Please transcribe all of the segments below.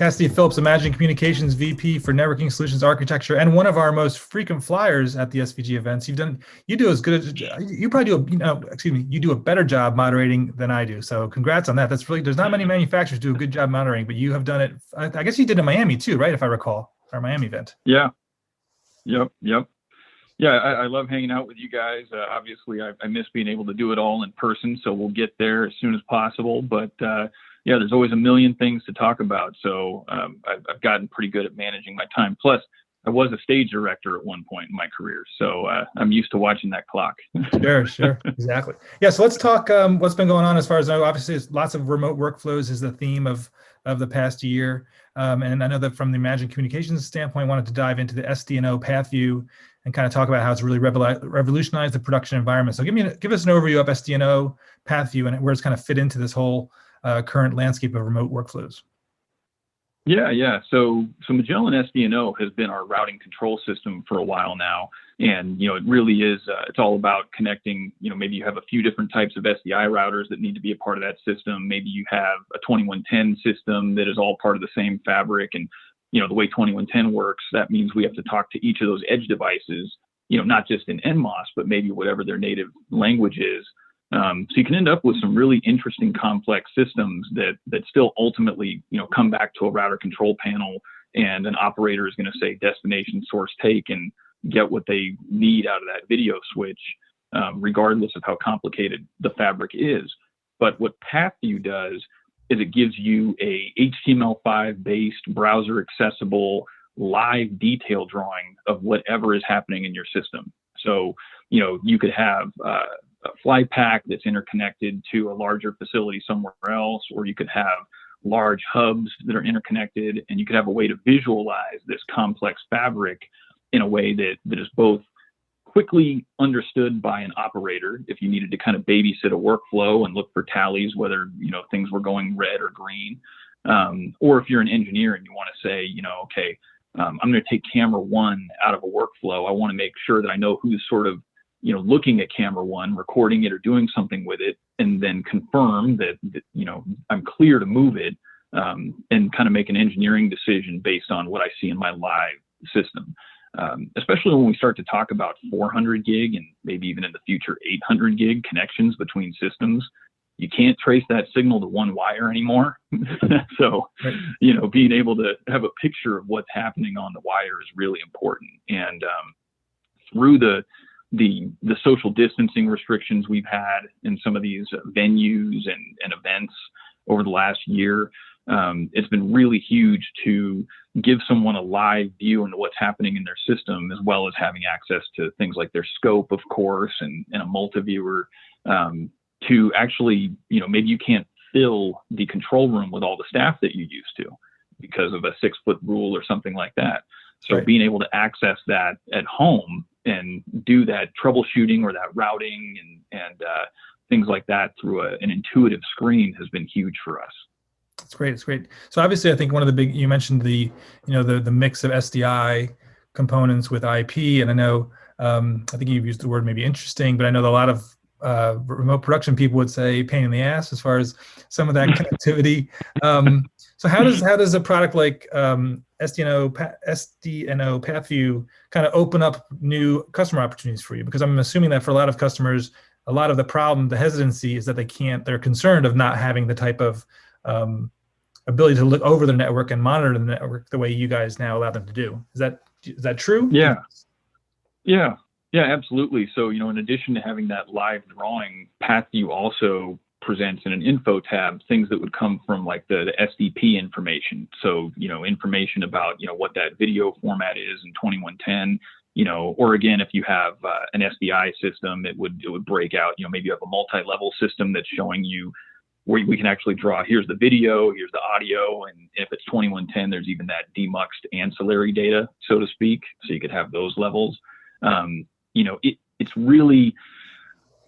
Cassidy Phillips, Imagine Communications VP for Networking Solutions Architecture, and one of our most frequent flyers at the SVG events. You do as good as you probably do. You do a better job moderating than I do. So congrats on that. That's really, there's not many manufacturers do a good job moderating, but you have done it. I guess you did in Miami too, right? If I recall, our Miami event. Yeah. Yep. Yeah, I love hanging out with you guys. Obviously, I miss being able to do it all in person, so we'll get there as soon as possible. But yeah, there's always a million things to talk about. So I've gotten pretty good at managing my time. Plus, I was a stage director at one point in my career, so I'm used to watching that clock. Sure, exactly. Yeah, so let's talk what's been going on as far as I know. Obviously, lots of remote workflows is the theme of the past year. And I know that from the Imagine Communications standpoint, I wanted to dive into the SDNO PathView and kind of talk about how it's really revolutionized the production environment. So give us an overview of SDNO PathView and where it's kind of fit into this whole current landscape of remote workflows. Yeah. So Magellan SDNO has been our routing control system for a while now. And, it really is, it's all about connecting, maybe you have a few different types of SDI routers that need to be a part of that system. Maybe you have a 2110 system that is all part of the same fabric. And, the way 2110 works, that means we have to talk to each of those edge devices, not just in NMOS, but maybe whatever their native language is. So you can end up with some really interesting complex systems that still ultimately, come back to a router control panel, and an operator is going to say destination source take and get what they need out of that video switch, regardless of how complicated the fabric is. But what PathView does is it gives you a HTML5 based browser accessible live detail drawing of whatever is happening in your system. So, you could have a fly pack that's interconnected to a larger facility somewhere else, or you could have large hubs that are interconnected, and you could have a way to visualize this complex fabric in a way that is both quickly understood by an operator if you needed to kind of babysit a workflow and look for tallies, whether, things were going red or green, or if you're an engineer and you want to say, okay, I'm going to take camera one out of a workflow. I want to make sure that I know who's sort of, looking at camera one, recording it or doing something with it, and then confirm that I'm clear to move it, and kind of make an engineering decision based on what I see in my live system. Especially when we start to talk about 400 gig and maybe even in the future 800 gig connections between systems, you can't trace that signal to one wire anymore. So, being able to have a picture of what's happening on the wire is really important. And through the social distancing restrictions we've had in some of these venues and events over the last year, it's been really huge to give someone a live view into what's happening in their system, as well as having access to things like their scope, of course, and a multi-viewer, to actually, maybe you can't fill the control room with all the staff that you used to because of a 6-foot rule or something like that. So right. Being able to access that at home and do that troubleshooting or that routing and things like that through an intuitive screen has been huge for us. It's great. So obviously, I think one of the big, you mentioned the mix of SDI components with IP, and I know, I think you've used the word maybe interesting, but I know that a lot of remote production people would say pain in the ass as far as some of that connectivity. So how does a product like SDNO PathView kind of open up new customer opportunities for you? Because I'm assuming that for a lot of customers, a lot of the problem, the hesitancy is that they're concerned of not having the type of ability to look over the network and monitor the network the way you guys now allow them to do. Is that true? Yeah, absolutely. So, in addition to having that live drawing, PathView also presents in an info tab things that would come from like the SDP information. So, information about, what that video format is in 2110, or again, if you have an SDI system, it would break out, maybe you have a multi-level system that's showing you where we can actually draw, here's the video, here's the audio, and if it's 2110, there's even that demuxed ancillary data, so to speak, so you could have those levels. It's really,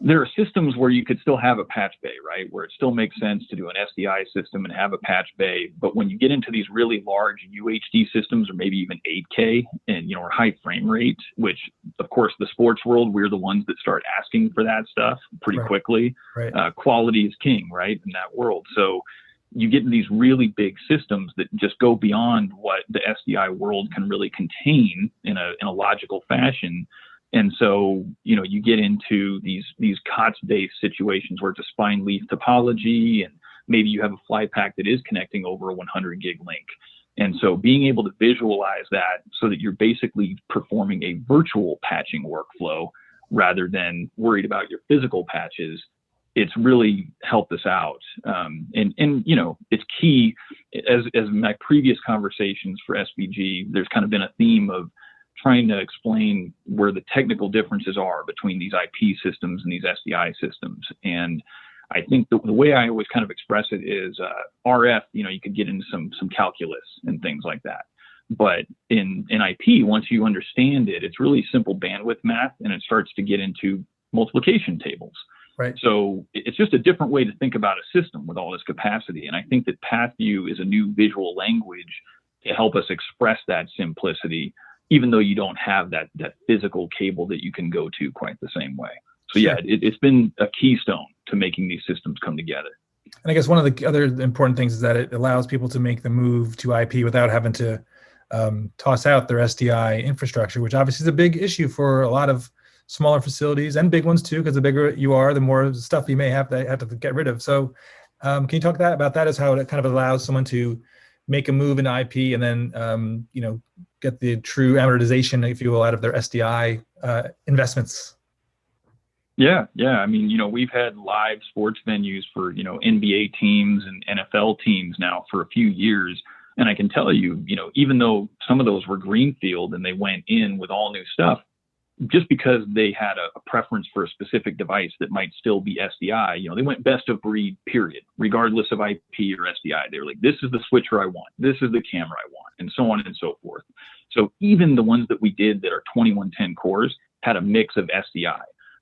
there are systems where you could still have a patch bay, right? Where it still makes sense to do an SDI system and have a patch bay. But when you get into these really large UHD systems, or maybe even 8K and, or high frame rate, which of course the sports world, we're the ones that start asking for that stuff pretty quickly. Right. Quality is king, right? In that world. So, you get into these really big systems that just go beyond what the SDI world can really contain in a logical fashion. And so, you get into these COTS-based situations where it's a spine leaf topology, and maybe you have a fly pack that is connecting over a 100 gig link. And so being able to visualize that so that you're basically performing a virtual patching workflow rather than worried about your physical patches, it's really helped us out. And it's key. As my previous conversations for SBG, there's kind of been a theme of trying to explain where the technical differences are between these IP systems and these SDI systems. And I think the way I always kind of express it is RF, you could get into some calculus and things like that. But in IP, once you understand it, it's really simple bandwidth math, and it starts to get into multiplication tables. Right. So it's just a different way to think about a system with all this capacity. And I think that PathView is a new visual language to help us express that simplicity, even though you don't have that physical cable that you can go to quite the same way. So yeah, it's been a keystone to making these systems come together. And I guess one of the other important things is that it allows people to make the move to IP without having to toss out their SDI infrastructure, which obviously is a big issue for a lot of smaller facilities and big ones too, because the bigger you are, the more stuff you may have to get rid of. So can you talk about that as how it kind of allows someone to make a move in IP and then get the true amortization, if you will, out of their SDI investments? Yeah. I mean, we've had live sports venues for, NBA teams and NFL teams now for a few years. And I can tell you, even though some of those were greenfield and they went in with all new stuff, just because they had a preference for a specific device that might still be SDI, they went best of breed, period, regardless of IP or SDI. They were like, this is the switcher I want. This is the camera I want, and so on and so forth. So even the ones that we did that are 2110 cores had a mix of SDI.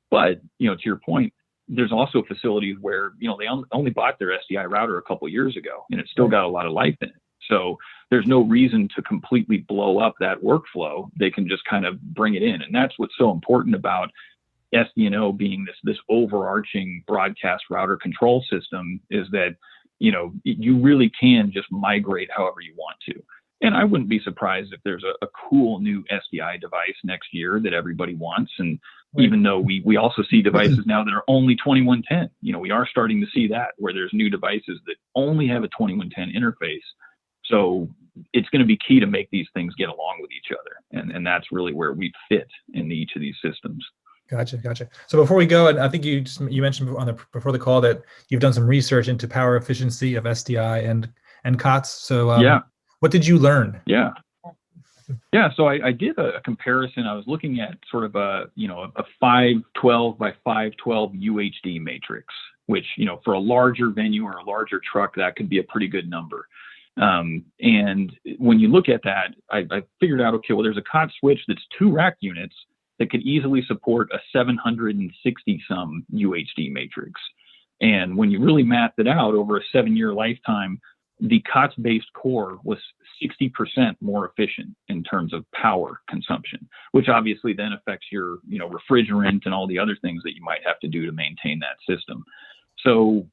But, to your point, there's also facilities where, they only bought their SDI router a couple of years ago, and it's still got a lot of life in it. So there's no reason to completely blow up that workflow. They can just kind of bring it in. And that's what's so important about SDNO being this overarching broadcast router control system, is that, you really can just migrate however you want to. And I wouldn't be surprised if there's a cool new SDI device next year that everybody wants. And even though we also see devices now that are only 2110, we are starting to see that, where there's new devices that only have a 2110 interface. So it's going to be key to make these things get along with each other. And that's really where we fit in each of these systems. Gotcha. So before we go, and I think you mentioned before the call that you've done some research into power efficiency of SDI and COTS. So what did you learn? Yeah. So I did a comparison. I was looking at sort of a 512 by 512 UHD matrix, which, for a larger venue or a larger truck, that could be a pretty good number. And when you look at that, I figured out, okay, well, there's a COTS switch that's 2 rack units that could easily support a 760 some UHD matrix. And when you really mapped it out over a 7-year lifetime, the COTS-based core was 60% more efficient in terms of power consumption, which obviously then affects your, refrigerant and all the other things that you might have to do to maintain that system. So,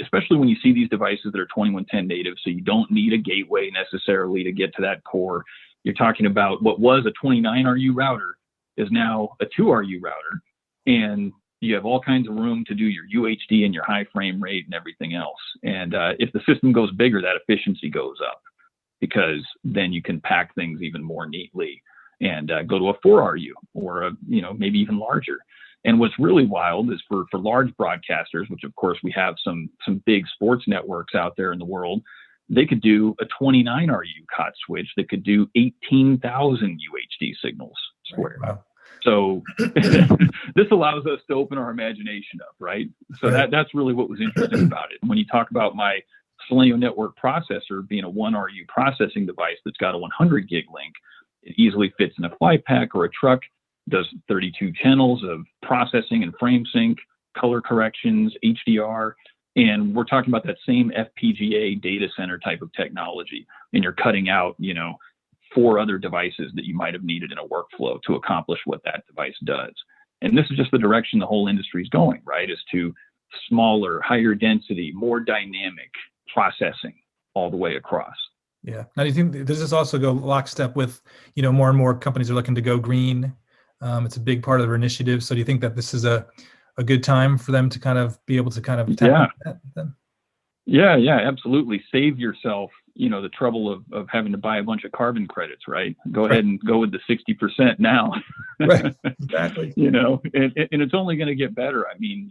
especially when you see these devices that are 2110 native, so you don't need a gateway necessarily to get to that core. You're talking about what was a 29RU router is now a 2RU router, and you have all kinds of room to do your UHD and your high frame rate and everything else. And if the system goes bigger, that efficiency goes up, because then you can pack things even more neatly and go to a 4RU or maybe even larger. And what's really wild is for large broadcasters, which of course we have some big sports networks out there in the world, they could do a 29RU COTS switch that could do 18,000 UHD signals squared. Wow. So this allows us to open our imagination up, right? So that's really what was interesting about it. When you talk about my Selenium network processor being a 1RU processing device that's got a 100 gig link, it easily fits in a fly pack or a truck, does 32 channels of processing and frame sync, color corrections, HDR, and we're talking about that same FPGA data center type of technology, and you're cutting out, 4 other devices that you might have needed in a workflow to accomplish what that device does. And this is just the direction the whole industry is going, right? Is to smaller, higher density, more dynamic, processing all the way across. Yeah. Now, do you think does this also go lockstep with, more and more companies are looking to go green? It's a big part of their initiative. So do you think that this is a good time for them to kind of be able to kind of tap into that then? Yeah, absolutely. Save yourself, the trouble of having to buy a bunch of carbon credits, right? Go ahead and go with the 60% now. Right. Exactly. And it's only going to get better. I mean,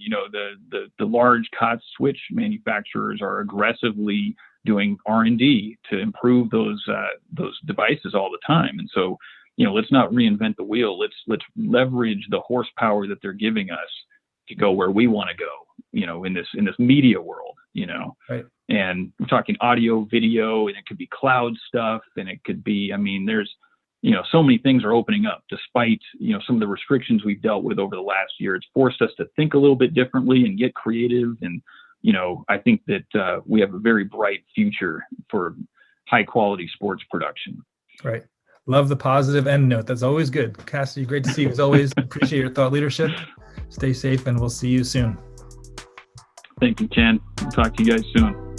the large COTS switch manufacturers are aggressively doing R&D to improve those devices all the time. And so, let's not reinvent the wheel. Let's leverage the horsepower that they're giving us to go where we want to go, in this media world, Right. And we're talking audio, video, and it could be cloud stuff, and it could be, there's, so many things are opening up despite, some of the restrictions we've dealt with over the last year. It's forced us to think a little bit differently and get creative. And, I think that we have a very bright future for high quality sports production. Right. Love the positive end note. That's always good. Cassidy, great to see you as always. Appreciate your thought leadership. Stay safe, and we'll see you soon. Thank you, Ken. Talk to you guys soon.